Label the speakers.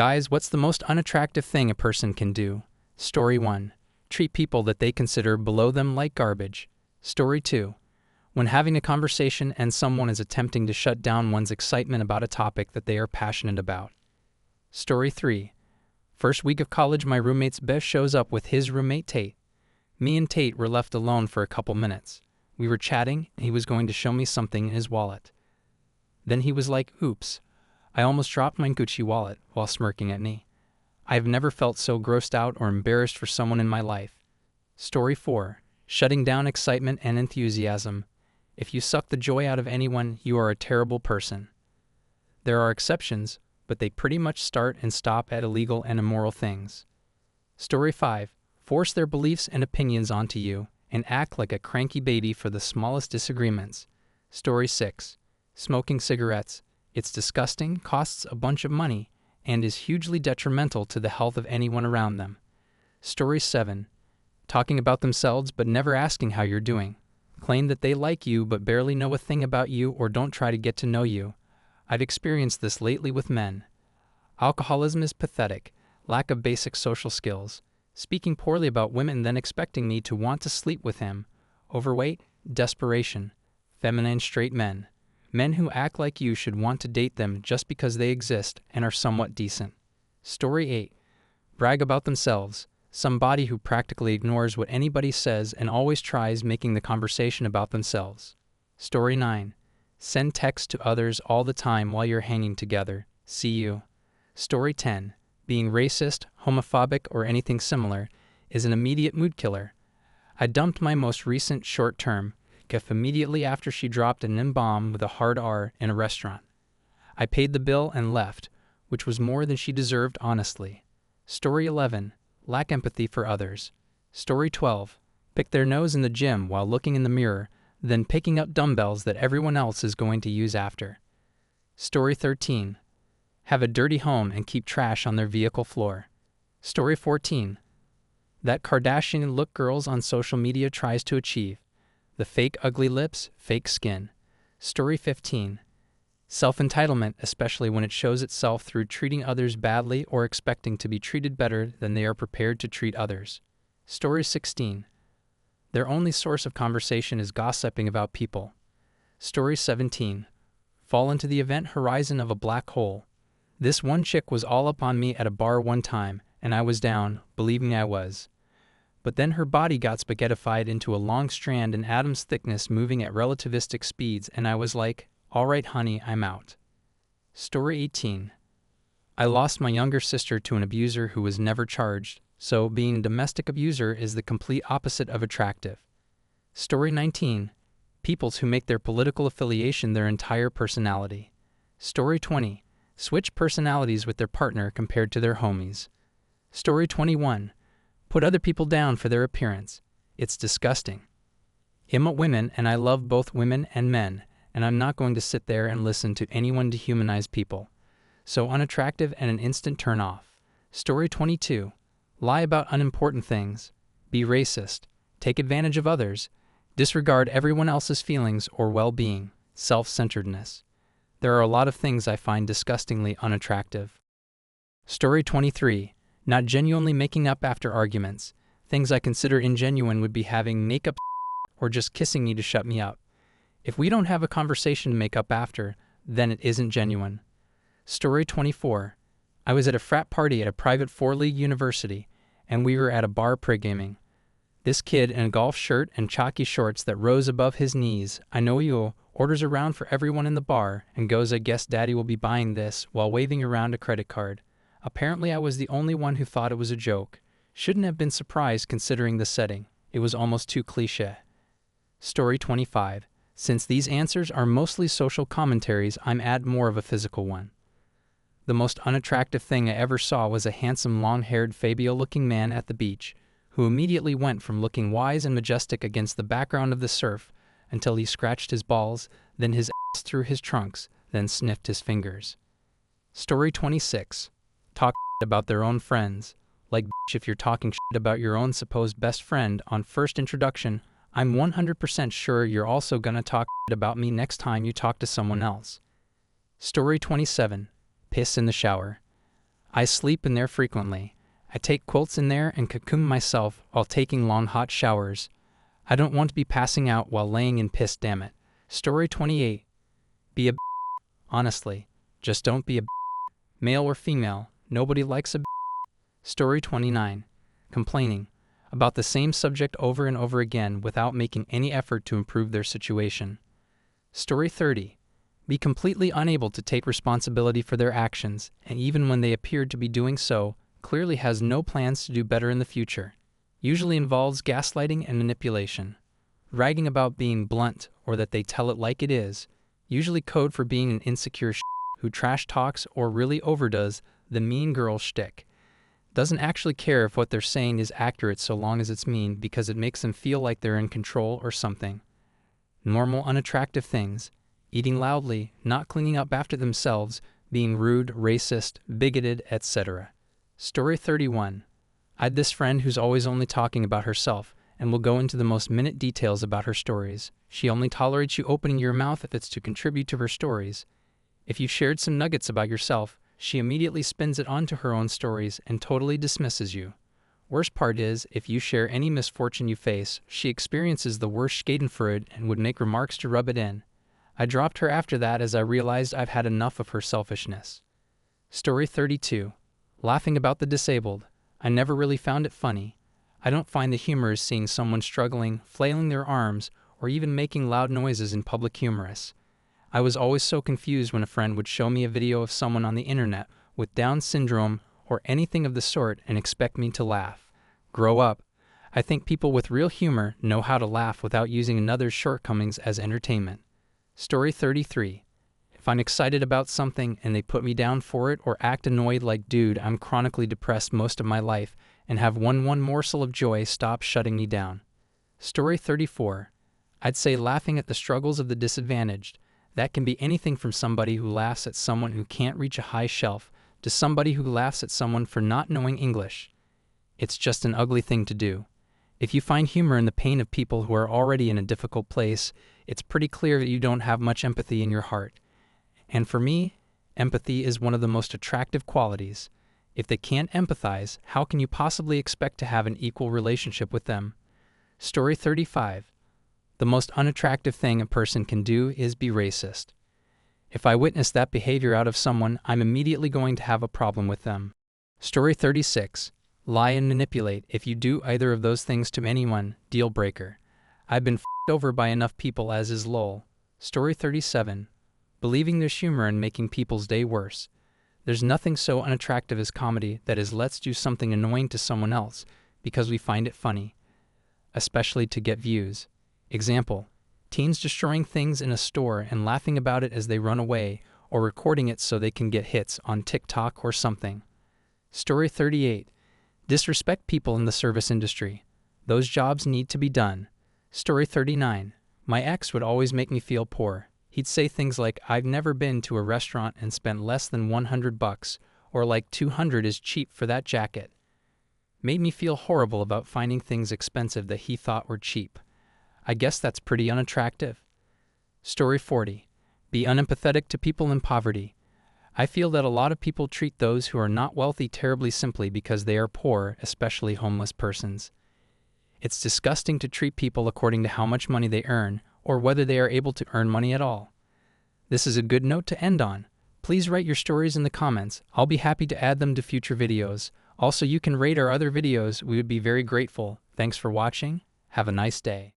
Speaker 1: Guys, what's the most unattractive thing a person can do? Story 1. Treat people that they consider below them like garbage. Story 2. When having a conversation and someone is attempting to shut down one's excitement about a topic that they are passionate about. Story 3. First week of college, my roommate's Bev shows up with his roommate Tate. Me and Tate were left alone for a couple minutes. We were chatting, and he was going to show me something in his wallet. Then he was like, "Oops, I almost dropped my Gucci wallet," while smirking at me. I have never felt so grossed out or embarrassed for someone in my life. Story 4. Shutting down excitement and enthusiasm. If you suck the joy out of anyone, you are a terrible person. There are exceptions, but they pretty much start and stop at illegal and immoral things. Story 5. Force their beliefs and opinions onto you and act like a cranky baby for the smallest disagreements. Story 6. Smoking cigarettes. It's disgusting, costs a bunch of money, and is hugely detrimental to the health of anyone around them. Story 7. Talking about themselves but never asking how you're doing. Claim that they like you but barely know a thing about you or don't try to get to know you. I've experienced this lately with men. Alcoholism is pathetic, lack of basic social skills, speaking poorly about women then expecting me to want to sleep with him, overweight, desperation, feminine straight men. Men who act like you should want to date them just because they exist and are somewhat decent. Story 8. Brag about themselves. Somebody who practically ignores what anybody says and always tries making the conversation about themselves. Story 9. Send texts to others all the time while you're hanging together. See you. Story 10. Being racist, homophobic, or anything similar is an immediate mood killer. I dumped my most recent short-term GIF immediately after she dropped an N-bomb with a hard R in a restaurant. I paid the bill and left, which was more than she deserved, honestly. Story 11. Lack empathy for others. Story 12. Pick their nose in the gym while looking in the mirror, then picking up dumbbells that everyone else is going to use after. Story 13. Have a dirty home and keep trash on their vehicle floor. Story 14. That Kardashian look girls on social media tries to achieve. The fake ugly lips, fake skin. Story 15. Self-entitlement, especially when it shows itself through treating others badly or expecting to be treated better than they are prepared to treat others. Story 16. Their only source of conversation is gossiping about people. Story 17. Fall into the event horizon of a black hole. This one chick was all up on me at a bar one time, and I was down, believing I was. But then her body got spaghettified into a long strand an atom's thickness moving at relativistic speeds, and I was like, "All right, honey, I'm out." Story 18. I lost my younger sister to an abuser who was never charged, so being a domestic abuser is the complete opposite of attractive. Story 19. Peoples who make their political affiliation their entire personality. Story 20. Switch personalities with their partner compared to their homies. Story 21. Put other people down for their appearance. It's disgusting. I'm a woman and I love both women and men, and I'm not going to sit there and listen to anyone dehumanize people. So unattractive and an instant turn off. Story 22. Lie about unimportant things. Be racist. Take advantage of others. Disregard everyone else's feelings or well-being. Self-centeredness. There are a lot of things I find disgustingly unattractive. Story 23. Not genuinely making up after arguments. Things I consider ingenuine would be having makeup or just kissing me to shut me up. If we don't have a conversation to make up after, then it isn't genuine. Story 24. I was at a frat party at a private 4-league university, and we were at a bar pre-gaming. This kid in a golf shirt and chalky shorts that rose above his knees, I know you, orders around for everyone in the bar and goes, "I guess daddy will be buying this," while waving around a credit card. Apparently I was the only one who thought it was a joke. Shouldn't have been surprised considering the setting. It was almost too cliché. Story 25. Since these answers are mostly social commentaries, I'm at more of a physical one. The most unattractive thing I ever saw was a handsome long-haired Fabio-looking man at the beach, who immediately went from looking wise and majestic against the background of the surf until he scratched his balls, then his ass through his trunks, then sniffed his fingers. Story 26. Talk about their own friends. Like, if you're talking about your own supposed best friend on first introduction, I'm 100% sure you're also gonna talk about me next time you talk to someone else. Story 27. Piss in the shower. I sleep in there frequently. I take quilts in there and cocoon myself while taking long hot showers. I don't want to be passing out while laying in piss, damn it. Story 28. Be a honestly. Just don't be a male or female. Nobody likes a Story 29. Complaining about the same subject over and over again without making any effort to improve their situation. Story 30. Be completely unable to take responsibility for their actions, and even when they appeared to be doing so, clearly has no plans to do better in the future. Usually involves gaslighting and manipulation. Bragging about being blunt or that they tell it like it is, usually code for being an insecure who trash talks or really overdoes the mean girl shtick. Doesn't actually care if what they're saying is accurate so long as it's mean because it makes them feel like they're in control or something. Normal unattractive things. Eating loudly, not cleaning up after themselves, being rude, racist, bigoted, etc. Story 31. I'd this friend who's always only talking about herself and will go into the most minute details about her stories. She only tolerates you opening your mouth if it's to contribute to her stories. If you shared some nuggets about yourself, she immediately spins it onto her own stories and totally dismisses you. Worst part is, if you share any misfortune you face, she experiences the worst schadenfreude and would make remarks to rub it in. I dropped her after that as I realized I've had enough of her selfishness. Story 32. Laughing about the disabled. I never really found it funny. I don't find the humorous seeing someone struggling, flailing their arms, or even making loud noises in public humorous. I was always so confused when a friend would show me a video of someone on the internet with Down syndrome or anything of the sort and expect me to laugh. Grow up. I think people with real humor know how to laugh without using another's shortcomings as entertainment. Story 33. If I'm excited about something and they put me down for it or act annoyed like, dude, I'm chronically depressed most of my life and have one morsel of joy, stop shutting me down. Story 34. I'd say laughing at the struggles of the disadvantaged. That can be anything from somebody who laughs at someone who can't reach a high shelf to somebody who laughs at someone for not knowing English. It's just an ugly thing to do. If you find humor in the pain of people who are already in a difficult place, it's pretty clear that you don't have much empathy in your heart. And for me, empathy is one of the most attractive qualities. If they can't empathize, how can you possibly expect to have an equal relationship with them? Story 35. The most unattractive thing a person can do is be racist. If I witness that behavior out of someone, I'm immediately going to have a problem with them. Story 36. Lie and manipulate. If you do either of those things to anyone, deal breaker. I've been f***ed over by enough people as is lol. Story 37. Believing there's humor in making people's day worse. There's nothing so unattractive as comedy that is let's do something annoying to someone else because we find it funny, especially to get views. Example, teens destroying things in a store and laughing about it as they run away, or recording it so they can get hits on TikTok or something. Story 38. Disrespect people in the service industry. Those jobs need to be done. Story 39. My ex would always make me feel poor. He'd say things like, I've never been to a restaurant and spent less than $100, or like 200 is cheap for that jacket. Made me feel horrible about finding things expensive that he thought were cheap. I guess that's pretty unattractive. Story 40. Be unempathetic to people in poverty. I feel that a lot of people treat those who are not wealthy terribly simply because they are poor, especially homeless persons. It's disgusting to treat people according to how much money they earn, or whether they are able to earn money at all. This is a good note to end on. Please write your stories in the comments. I'll be happy to add them to future videos. Also, you can rate our other videos. We would be very grateful. Thanks for watching. Have a nice day.